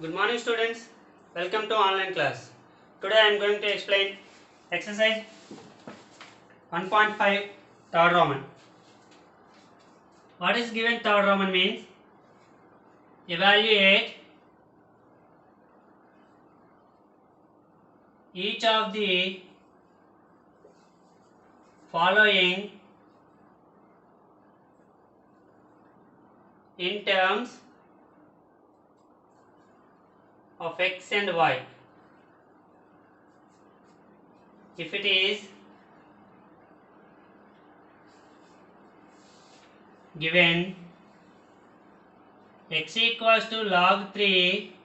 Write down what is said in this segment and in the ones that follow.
Good morning students, welcome to online class. Today I am going to explain exercise 1.5 third Roman. What is given third Roman means evaluate each of the following in terms of x and y. If it is given x equals to log 3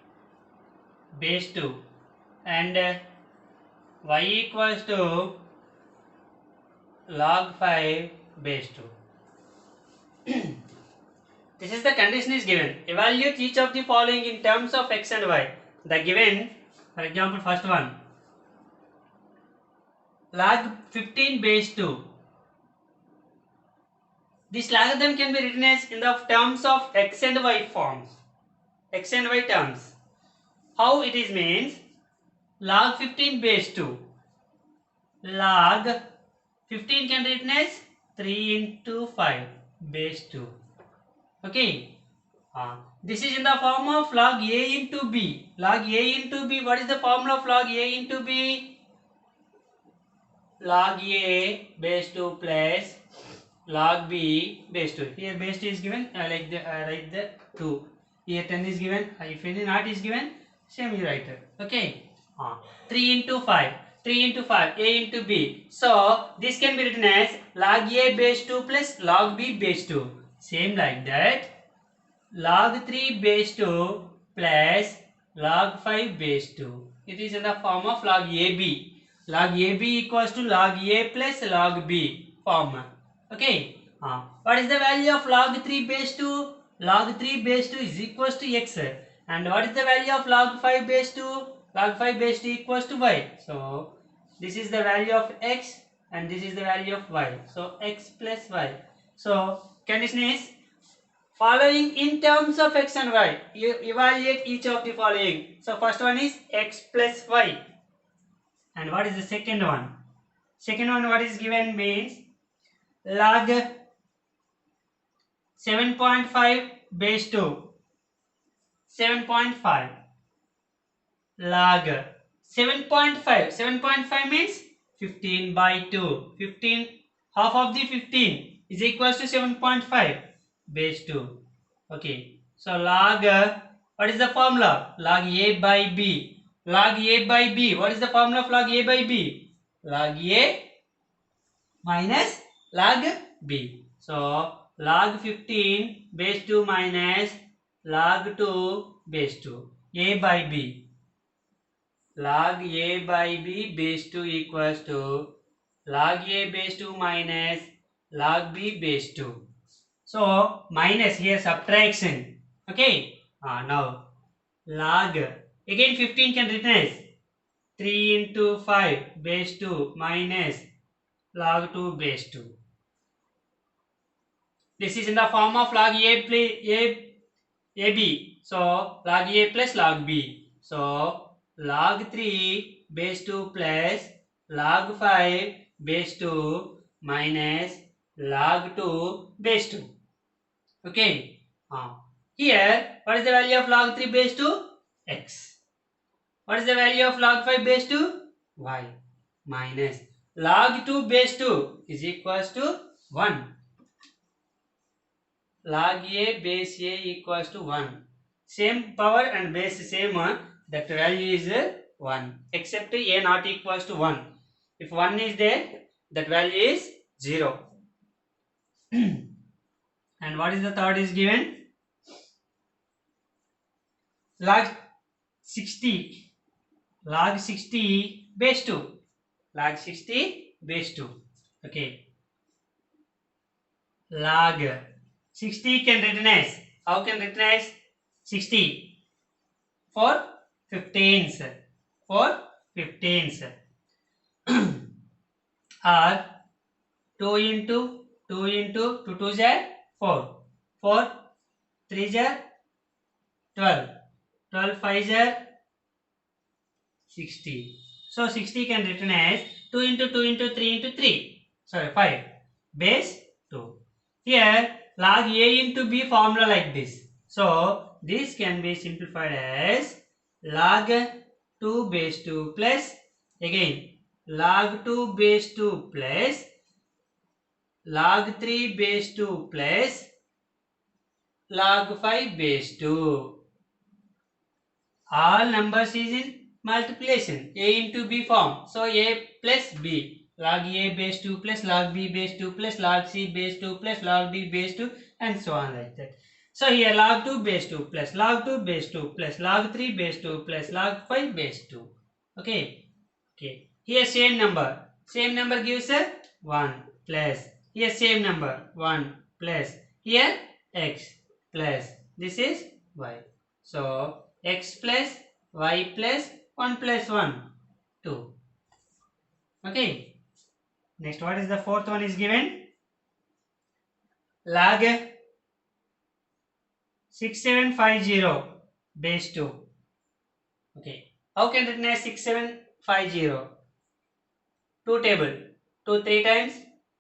base 2 and y equals to log 5 base 2. This is the condition is given. Evaluate each of the following in terms of x and y. The given, for example, first one, log 15 base 2. This logarithm can be written as in the terms of x and y forms. X and y terms. How it is means log 15 base 2. Log 15 can be written as 3 into 5 base 2. Okay. This is in the form of log a into b. Log a into b. What is the formula of log a into b? Log a base 2 plus log b base 2. Here base 2 is given. I write the 2. Here 10 is given. If any not is given, same you write it. Okay. 3 into 5. 3 into 5. A into b. So this can be written as log a base 2 plus log b base 2. Same like that. Log 3 base 2 plus log 5 base 2. It is in the form of log AB. Log AB equals to log A plus log B form. Okay. What is the value of log 3 base 2? Log 3 base 2 is equals to x. And what is the value of log 5 base 2? Log 5 base 2 equals to y. So, this is the value of x and this is the value of y. So, x plus y. So, condition is following in terms of x and y. You evaluate each of the following. So first one is x plus y. And what is the second one? Second one what is given means log 7.5 base 2. 7.5 log 7.5. 7.5 means 15 by 2. 15 half of the 15 is equals to 7.5 base 2. Okay. So log what is the formula? Log a by b. Log a by b. What is the formula of log a by b? Log a minus log b. So log 15 base 2 minus log 2 base 2. A by b. Log a by b base 2 equals to log a base 2 minus log b base 2. So minus here subtraction. Okay. Now log again 15 can written as 3 into 5 base 2 minus log 2 base 2. This is in the form of log ab. So log a plus log b. So log 3 base 2 plus log 5 base 2 minus log 2 base 2. Okay. Here, what is the value of log 3 base 2? X. What is the value of log 5 base 2? Y. Minus log 2 base 2 is equals to 1. Log a base a equals to 1. Same power and base same. That value is 1. Except a not equals to 1. If 1 is there, that value is 0. And what is the third is given? Log 60. Log 60 base 2. Log 60 base 2. Okay. Log 60 can written as, how can written as 60? For 15s. For 15s. Or 2 into 2 into 2 2s are 4. 4 3s are 12. 12 5s are 60. So 60 can written as 2 into 2 into 3 into 3. Sorry, 5. Base 2. Here log A into B formula like this. So this can be simplified as log 2 base 2 plus again log 2 base 2 plus log 3 base 2 plus log 5 base 2. All numbers is in multiplication. A into B form. So A plus B. Log A base 2 plus log B base 2 plus log C base 2 plus log D base 2 and so on like that. So here log 2 base 2 plus log 2 base 2 plus log 3 base 2 plus log 5 base 2. Okay. Okay. Here same number. Same number gives a 1 plus. Here same number 1 plus. Here x plus. This is y. So x plus y plus 1 plus 1 2. Okay. Next, what is the fourth one is given? Log 6750 base 2. Okay. How can written as 6750? 2 table. 2 3 times.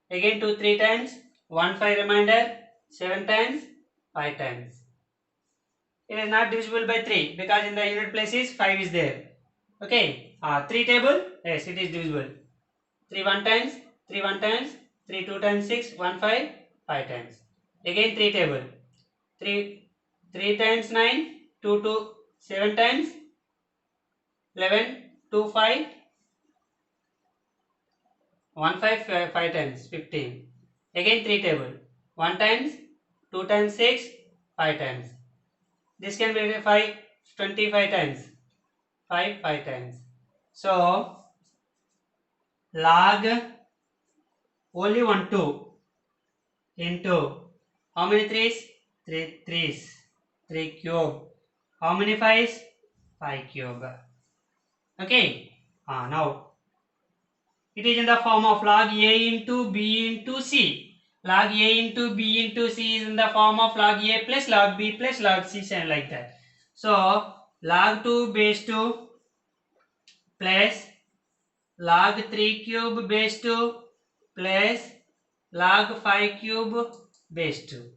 Again 2 3 times. 1 5 remainder. 7 times. 5 times. It is not divisible by 3 because in the unit places 5 is there. Okay. 3 table. Yes, it is divisible. 3 1 times. 3 1 times. 3 2 times 6. 1 5. 5 times. Again 3 table. 3 times 9. 2 2. 7 times. 11. 2 5. 1 5 5 times 15. Again 3 table. 1 times. 2 times 6. 5 times. This can be 5 25 times. 5 5 times. So log only 1 2 into how many 3s? 3 3s. 3 cube. How many 5s? 5 cube. Okay. Now it is in the form of log A into B into C. Log A into B into C is in the form of log A plus log B plus log C and like that. So log 2 base 2 plus log 3 cube base 2 plus log 5 cube base 2.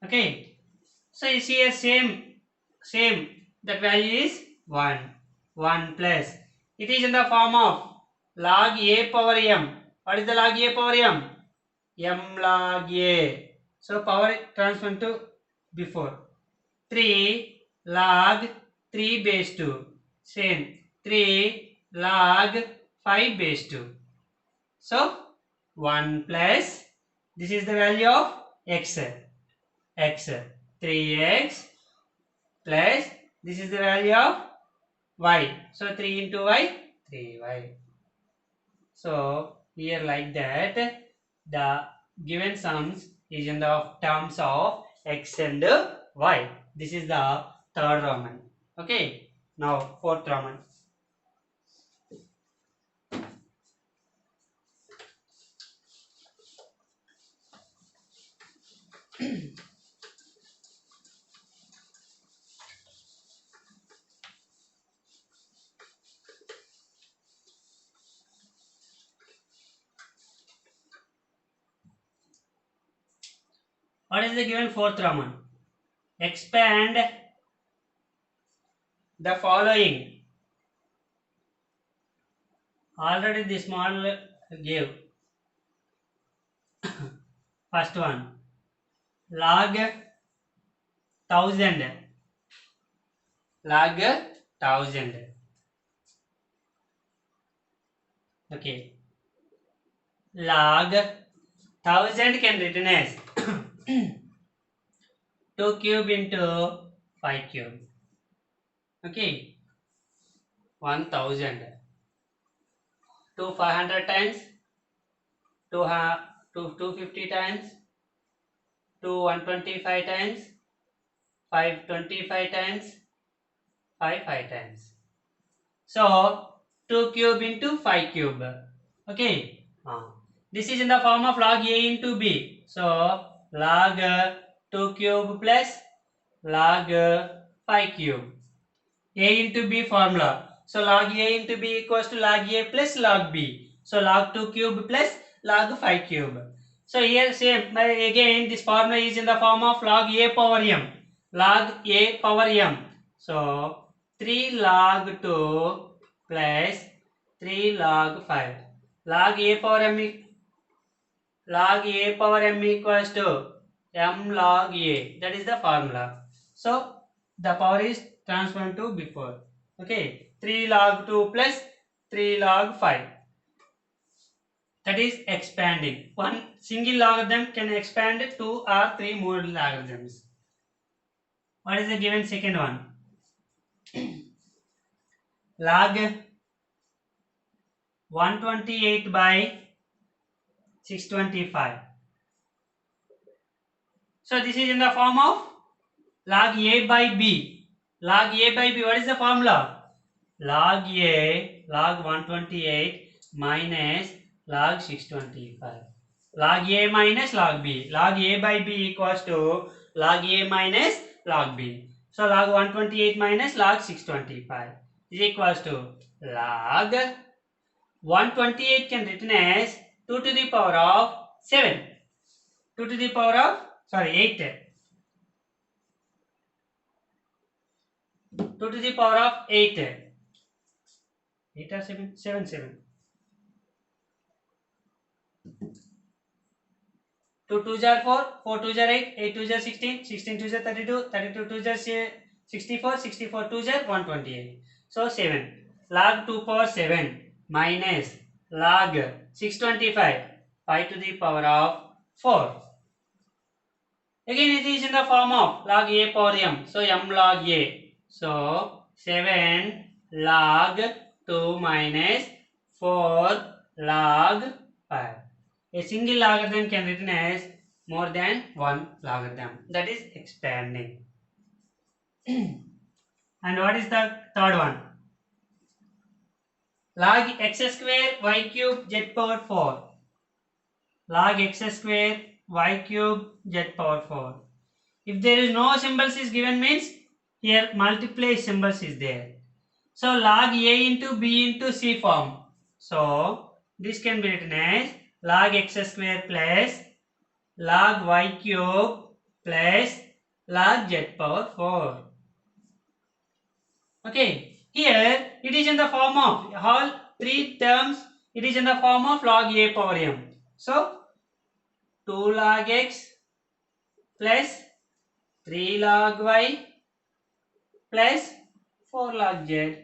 Okay. So you see a same that value is 1 plus it is in the form of log A power m. What is the log A power m? M log A. So power transferred to before 3 log 3 base 2 same 3 log 5 base 2. So 1 plus this is the value of x 3x plus this is the value of y. So 3 into y 3y. So here like that the given sums is in the terms of x and y. This is the third Roman. Okay. Now fourth Roman. What is the given fourth Roman? Expand the following. Already this model gave. First one log 1000 okay log 1000 can written as 2 cube into 5 cube. Okay 1000 2 500 times 250 times 2 125 times 5 25 times 5 5 times. So 2 cube into 5 cube. Okay. This is in the form of log A into B. So log 2 cube plus log 5 cube. A into B formula. So log A into B equals to log A plus log B. So log 2 cube plus log 5 cube. So here same again this formula is in the form of log A power m. Log A power m. So 3 log 2 plus 3 log 5. Log A power m log A power m equals to m log A. That is the formula. So the power is transformed to before. Okay, 3 log 2 plus 3 log 5. That is expanding. One single logarithm can expand 2 or 3 more logarithms. What is the given second one? Log 128 by 625. So this is in the form of log A by B. Log A by B, what is the formula? Log A, log 128 minus log 625. Log A minus log B. Log A by B equals to log A minus log B. So log 128 minus log 625 is equals to log 128 can written as 2 to the power of 7. 2 to the power of, 8. 2 to the power of 8. 8 or 7? 7, 7. 2 2s are 4, 4 2s are 8, 8 2s are 16, 16 2s are 32, 32 2s are 64, 64 2s are 128. So 7. Log 2 power 7 minus log 625, 5 to the power of 4. Again it is in the form of log A power m. So m log A. So 7 log 2 minus 4 log 5. A single logarithm can be written as more than one logarithm. That is expanding. And what is the third one? Log x square y cube z power 4. Log x square y cube z power 4. If there is no symbols is given means here multiply symbols is there. So log a into b into c form. So this can be written as log x square plus log y cube plus log z power 4. Okay, here it is in the form of all three terms, it is in the form of log a power m. So 2 log x plus 3 log y plus 4 log z.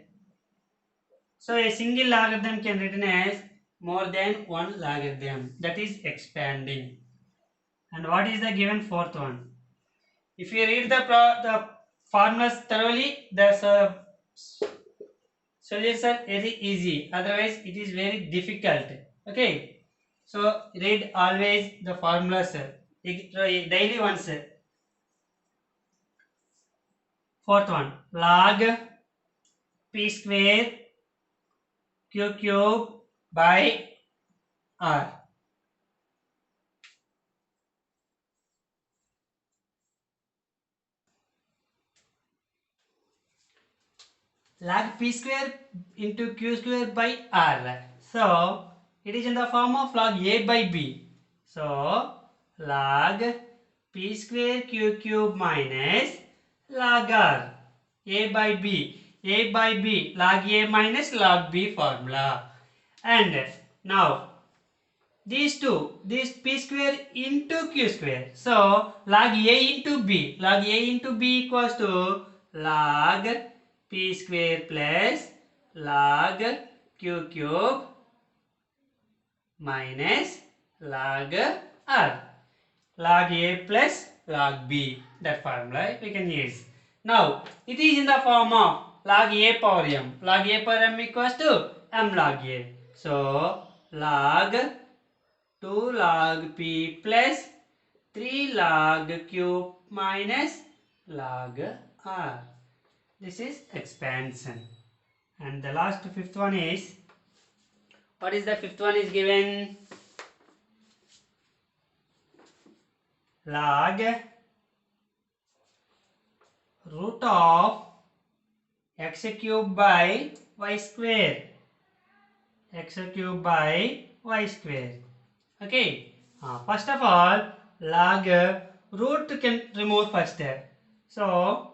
So a single logarithm can be written as more than one logarithm. That is expanding. And what is the given fourth one? If you read the formulas thoroughly, the solutions are very easy. Otherwise, it is very difficult. Okay. So read always the formulas daily once. Fourth one, log p square q cube by r. Log p square into q square by r. So it is in the form of log a by b. So log p square q cube minus log r. A by b. A by b. Log a minus log b formula. And now these two, this p square into q square. So log a into b. Log a into b equals to log p square plus log q cube minus log r. Log a plus log b. That formula we can use. Now it is in the form of log a power m. Log a power m equals to m log a. So log 2 log p plus 3 log q minus log r. This is expansion. And the last fifth one is, what is the fifth one is given? Log root of x cube by y square. X cube by y square. Okay. First of all, log root can remove first. So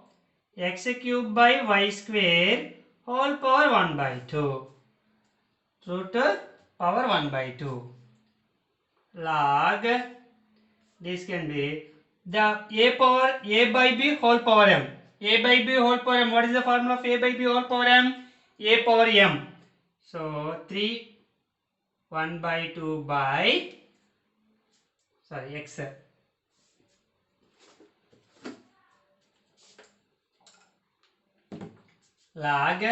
x cube by y square whole power 1 by 2. Root power 1 by 2. Log, this can be the a power a by b whole power m. A by b whole power m. What is the formula of a by b whole power m? A power m. So 3 1 by 2 by x. Log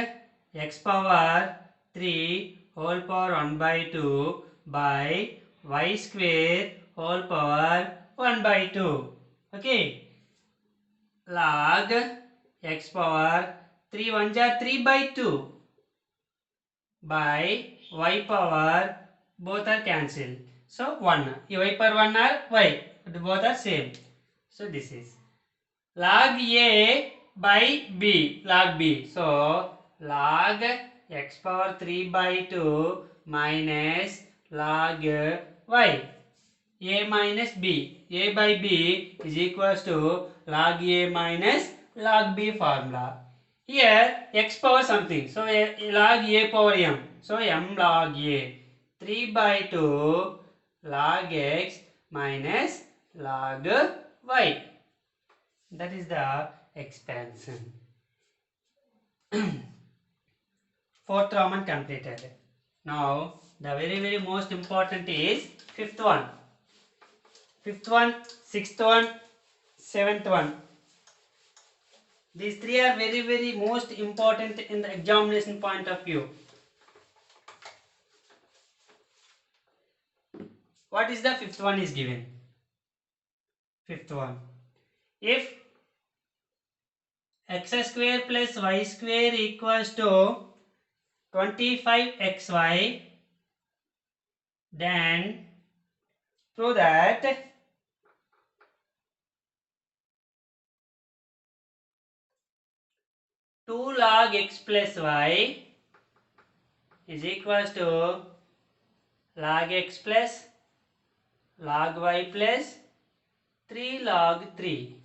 x power 3 whole power 1 by 2 by y square whole power 1 by 2. Okay. Log x power 3 1 ja 3 by 2 by y power, both are cancelled. So 1. Y power 1 are y. Both are same. So this is log a by b. Log b. So log x power 3 by 2 minus log y. A minus b. A by b is equals to log a minus log b formula. Here x power something. So log a power m. So m log a. 3 by 2 log x minus log y. That is the expansion. Fourth Roman completed. Now the very most important is fifth one. Fifth one, sixth one, seventh one. These three are very most important in the examination point of view. What is the fifth one is given? Fifth one. If x square plus y square equals to 25xy, then prove that two log x plus y is equals to log x plus log y plus 3 log 3.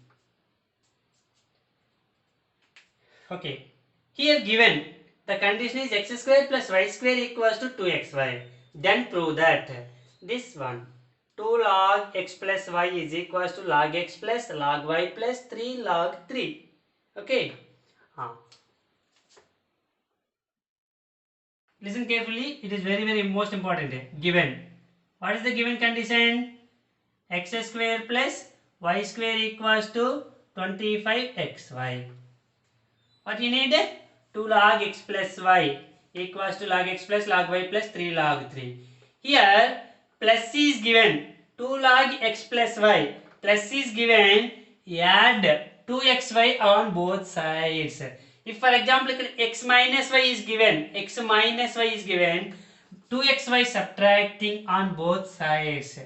Okay. Here given the condition is x square plus y square equals to 2xy. Then prove that this one 2 log x plus y is equals to log x plus log y plus 3 log 3. Okay. Listen carefully. It is very most important. Given. What is the given condition? X square plus y square equals to 25xy. What you need? 2 log x plus y equals to log x plus log y plus 3 log 3. Here plus c is given. 2 log x plus y plus c is given. Add 2xy on both sides. If for example x minus y is given, 2xy subtracting on both sides.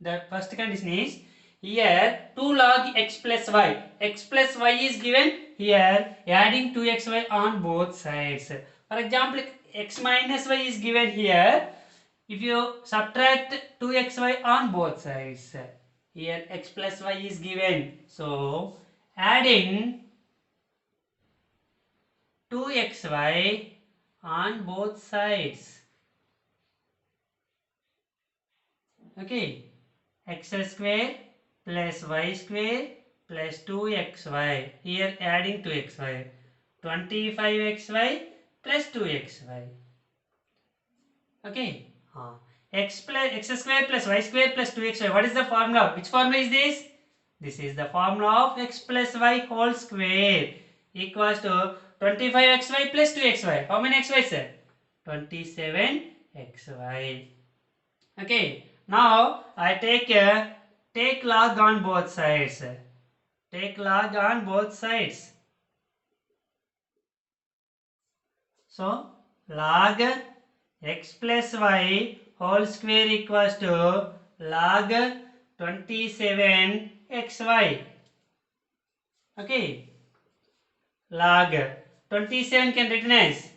The first condition is here 2 log x plus y is given, here adding 2xy on both sides. For example x minus y is given here, if you subtract 2xy on both sides, here x plus y is given, so adding 2xy on both sides. Okay, x square plus y square plus 2xy, here adding 2xy, 25xy plus 2xy. Okay, x square plus y square plus 2xy. What is the formula? Which formula is this? This is the formula of x plus y whole square equals to 25xy plus 2xy. How many xy, sir? 27xy. Okay. Now I take log on both sides. Take log on both sides. So log x plus y whole square equals to log 27xy. Okay. Log 27 can written as,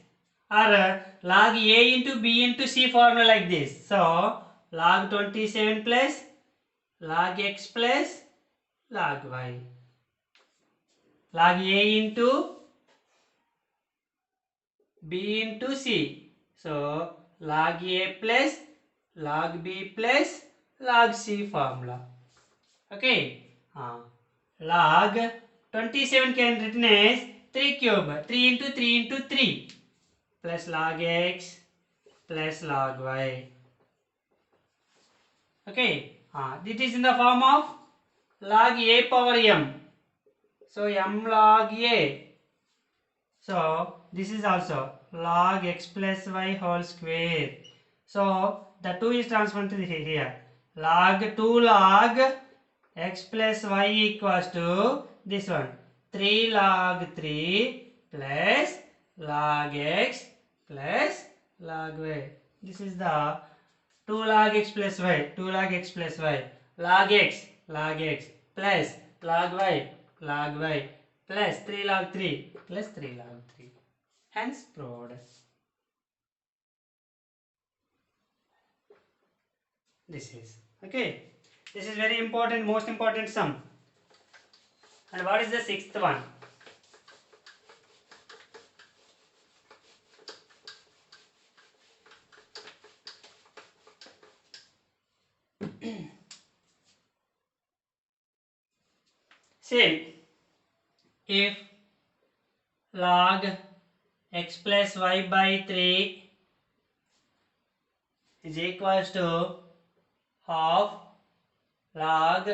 or log A into B into C formula like this. So log 27 plus log x plus log y. Log A into B into C. So log A plus log B plus log C formula. Okay. Log 27 can written as 3 cube. 3 into 3 into 3 plus log x plus log y. Okay. This is in the form of log A power m. So m log A. So this is also log x plus y whole square. So the 2 is transferred to here. Log 2 log x plus y equals to this one. 3 log 3 plus log x plus log y. This is the 2 log x plus y. 2 log x plus y. Log x plus log y plus 3 log 3 plus 3 log 3. Hence proved. This is okay. This is very important, most important sum. And what is the sixth one? Say if log x plus y by 3 is equals to half log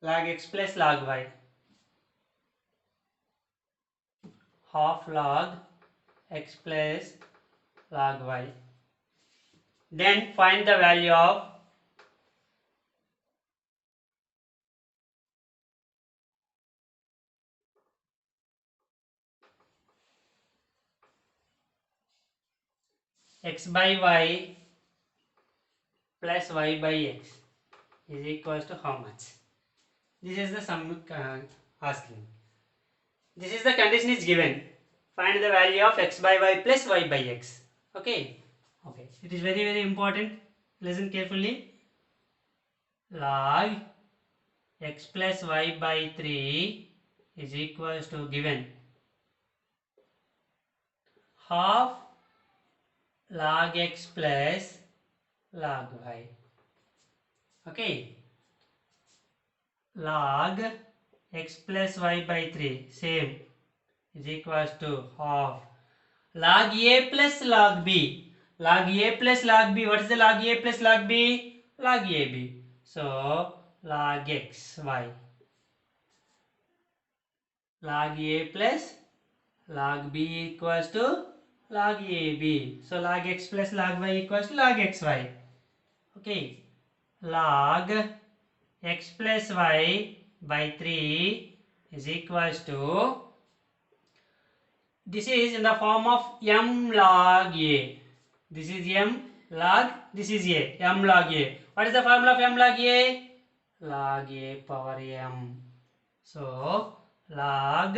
x plus log y, half log x plus log y, then find the value of x by y plus y by x is equals to how much? This is the sum asking. This is the condition is given. Find the value of x by y plus y by x. Okay. It is very important. Listen carefully. Log x plus y by 3 is equals to given half log x plus log y. Okay. Log x plus y by 3 same is equals to half log a plus log b. Log a plus log b. What is the log a plus log b? Log ab. So log x y. Log a plus log b equals to log ab. So log x plus log y equals to log xy. Okay. Log x plus y by 3 is equals to, this is in the form of m log a. This is m log, this is a, m log a. What is the formula of m log a? Log a power m. So log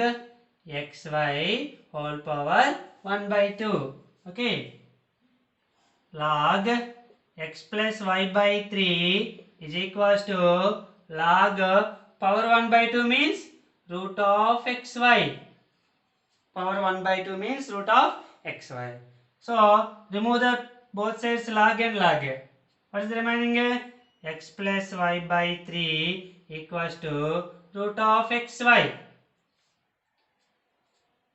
xy whole power 1 by 2. Okay. Log x plus y by 3 is equals to log power 1 by 2 means root of xy. Power 1 by 2 means root of xy. So remove the both sides log and log. What is the remaining? X plus y by 3 equals to root of xy.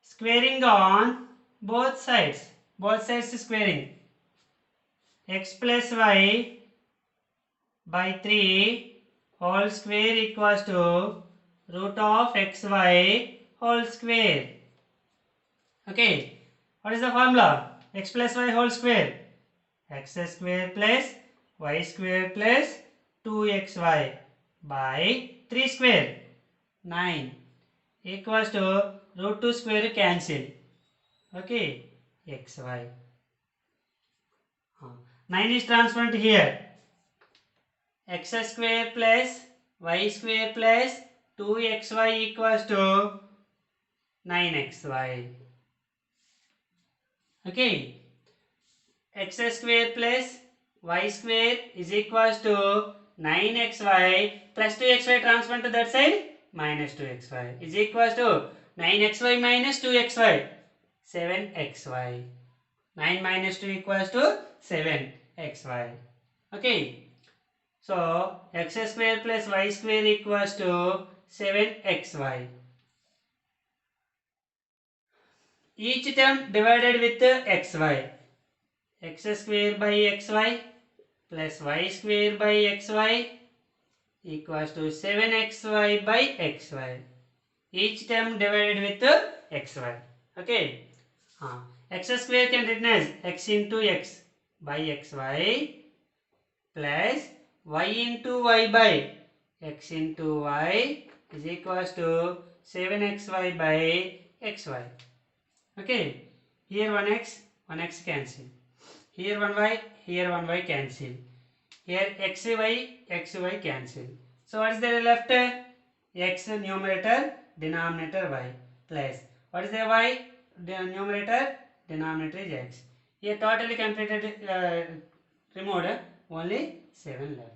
Squaring on both sides squaring. X plus y by 3 whole square equals to root of xy whole square. Okay. What is the formula? X plus y whole square. X square plus y square plus 2xy by 3 square. 9 equals to root 2 square cancel. Okay. xy. 9 is transferred here. X square plus y square plus 2xy equals to 9xy. Okay, x square plus y square is equals to 9xy plus 2xy transfer to that side minus 2xy is equals to 9xy minus 2xy 7xy. 9 minus 2 equals to 7xy. Okay, so x square plus y square equals to 7xy. Each term divided with xy. X square by xy plus y square by xy equals to 7xy by xy. Each term divided with xy. Okay. X square can written as x into x by xy plus y into y by x into y is equals to 7xy by xy. Okay. Here 1x cancel. Here 1y, here 1y cancel. Here xy cancel. So what is there left? X numerator, denominator y plus what is the y? The numerator, denominator is x. Here totally completed removed, only 7 left.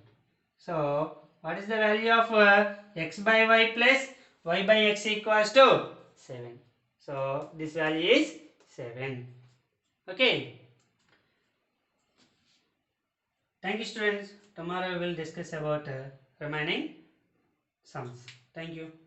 So what is the value of x by y plus y by x equals to 7. So this value is 7. Okay. Thank you, students. Tomorrow we will discuss about remaining sums. Thank you.